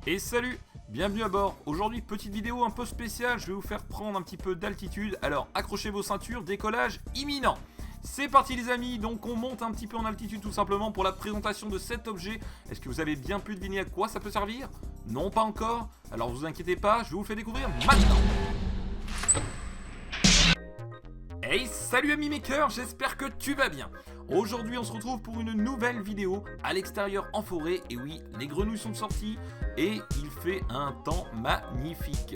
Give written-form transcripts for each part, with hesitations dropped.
Et salut, bienvenue à bord. Aujourd'hui, petite vidéo un peu spéciale, je vais vous faire prendre un petit peu d'altitude. Alors accrochez vos ceintures, décollage imminent. C'est parti les amis, donc on monte un petit peu en altitude tout simplement pour la présentation de cet objet. Est-ce que vous avez bien pu deviner à quoi ça peut servir? Non, pas encore. Alors vous inquiétez pas, je vous le fais découvrir maintenant. Hey, salut ami maker, j'espère que tu vas bien. Aujourd'hui on se retrouve pour une nouvelle vidéo à l'extérieur en forêt. Et oui, les grenouilles sont sorties et il fait un temps magnifique.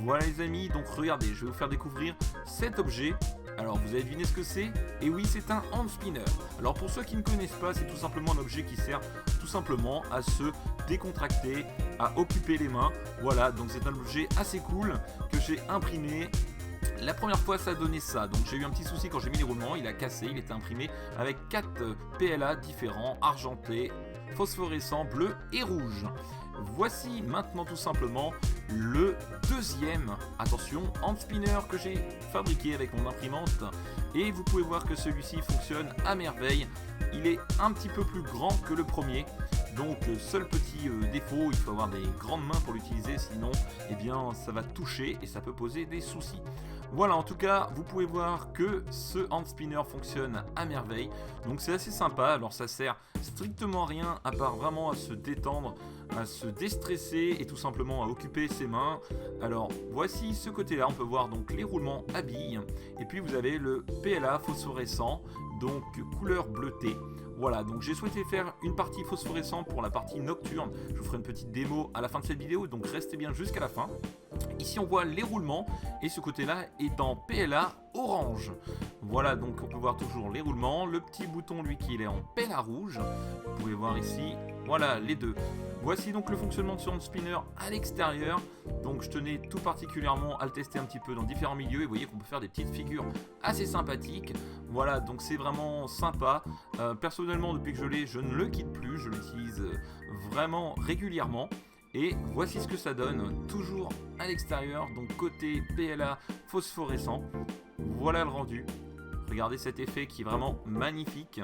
Voilà les amis, donc regardez, je vais vous faire découvrir cet objet. Alors vous avez deviné ce que c'est? Et oui, c'est un hand spinner. Alors pour ceux qui ne connaissent pas, c'est tout simplement un objet qui sert tout simplement à se décontracter, à occuper les mains. Voilà, donc c'est un objet assez cool que j'ai imprimé. La première fois ça donnait ça, donc j'ai eu un petit souci quand j'ai mis les roulements, il a cassé, il était imprimé avec 4 PLA différents, argentés, phosphorescents, bleus et rouges. Voici maintenant tout simplement le deuxième, attention, hand spinner que j'ai fabriqué avec mon imprimante. Et vous pouvez voir que celui-ci fonctionne à merveille, il est un petit peu plus grand que le premier. Donc seul petit défaut, il faut avoir des grandes mains pour l'utiliser, sinon eh bien, ça va toucher et ça peut poser des soucis. Voilà, en tout cas, vous pouvez voir que ce hand spinner fonctionne à merveille. Donc c'est assez sympa, alors ça sert strictement à rien à part vraiment à se détendre, à se déstresser et tout simplement à occuper ses mains. Alors voici ce côté-là, on peut voir donc les roulements à billes. Et puis vous avez le PLA phosphorescent, donc couleur bleutée. Voilà, donc j'ai souhaité faire une partie phosphorescente pour la partie nocturne. Je vous ferai une petite démo à la fin de cette vidéo, donc restez bien jusqu'à la fin. Ici on voit les roulements et ce côté-là est en PLA orange. Voilà, donc on peut voir toujours les roulements. Le petit bouton lui qui est en PLA rouge. Vous pouvez voir ici, voilà les deux. Voici donc le fonctionnement de ce hand spinner à l'extérieur. Donc je tenais tout particulièrement à le tester un petit peu dans différents milieux. Et vous voyez qu'on peut faire des petites figures assez sympathiques. Voilà, donc c'est vraiment sympa. Personnellement, depuis que je l'ai, je ne le quitte plus. Je l'utilise vraiment régulièrement. Et voici ce que ça donne, toujours à l'extérieur, donc côté PLA phosphorescent. Voilà le rendu. Regardez cet effet qui est vraiment magnifique.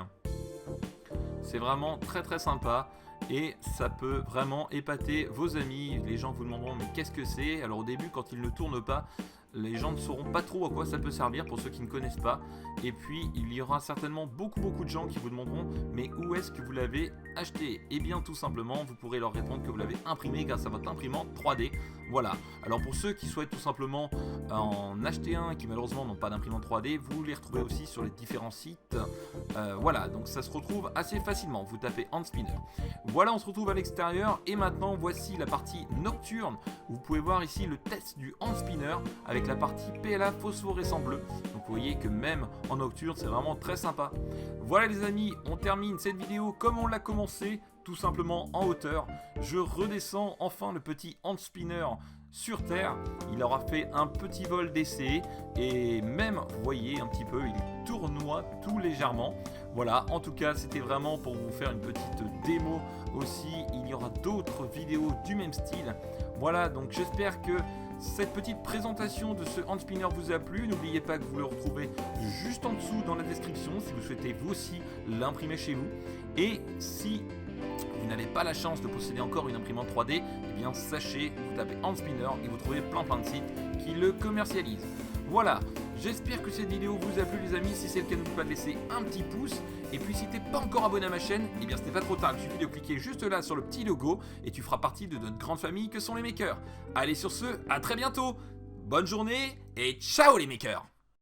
C'est vraiment très très sympa. Et ça peut vraiment épater vos amis. Les gens vous demanderont mais qu'est-ce que c'est? Alors au début quand il ne tourne pas, les gens ne sauront pas trop à quoi ça peut servir pour ceux qui ne connaissent pas. Et puis il y aura certainement beaucoup de gens qui vous demanderont mais où est-ce que vous l'avez acheté? Et bien tout simplement vous pourrez leur répondre que vous l'avez imprimé grâce à votre imprimante 3D. Voilà, alors pour ceux qui souhaitent tout simplement en acheter un et qui malheureusement n'ont pas d'imprimante 3D, vous les retrouvez aussi sur les différents sites. Voilà, donc ça se retrouve assez facilement, vous tapez hand spinner. Voilà, on se retrouve à l'extérieur et maintenant voici la partie nocturne. Vous pouvez voir ici le test du hand spinner avec la partie PLA phosphorescent bleu. Donc vous voyez que même en nocturne c'est vraiment très sympa. Voilà les amis, on termine cette vidéo comme on l'a commencé, tout simplement en hauteur. Je redescends enfin le petit hand spinner sur terre. Il aura fait un petit vol d'essai et même, vous voyez un petit peu, il tournoie tout légèrement. Voilà, en tout cas c'était vraiment pour vous faire une petite démo aussi. Il y aura d'autres vidéos du même style. Voilà, donc j'espère que cette petite présentation de ce hand spinner vous a plu. N'oubliez pas que vous le retrouvez juste en dessous dans la description si vous souhaitez vous aussi l'imprimer chez vous. Et si vous n'avez pas la chance de posséder encore une imprimante 3D, eh bien sachez, vous tapez hand spinner et vous trouvez plein de sites qui le commercialisent. Voilà, j'espère que cette vidéo vous a plu les amis. Si c'est le cas, n'oubliez pas de laisser un petit pouce. Et puis si t'es pas encore abonné à ma chaîne, eh bien ce n'est pas trop tard, il suffit de cliquer juste là sur le petit logo et tu feras partie de notre grande famille que sont les makers. Allez sur ce, à très bientôt, bonne journée et ciao les makers.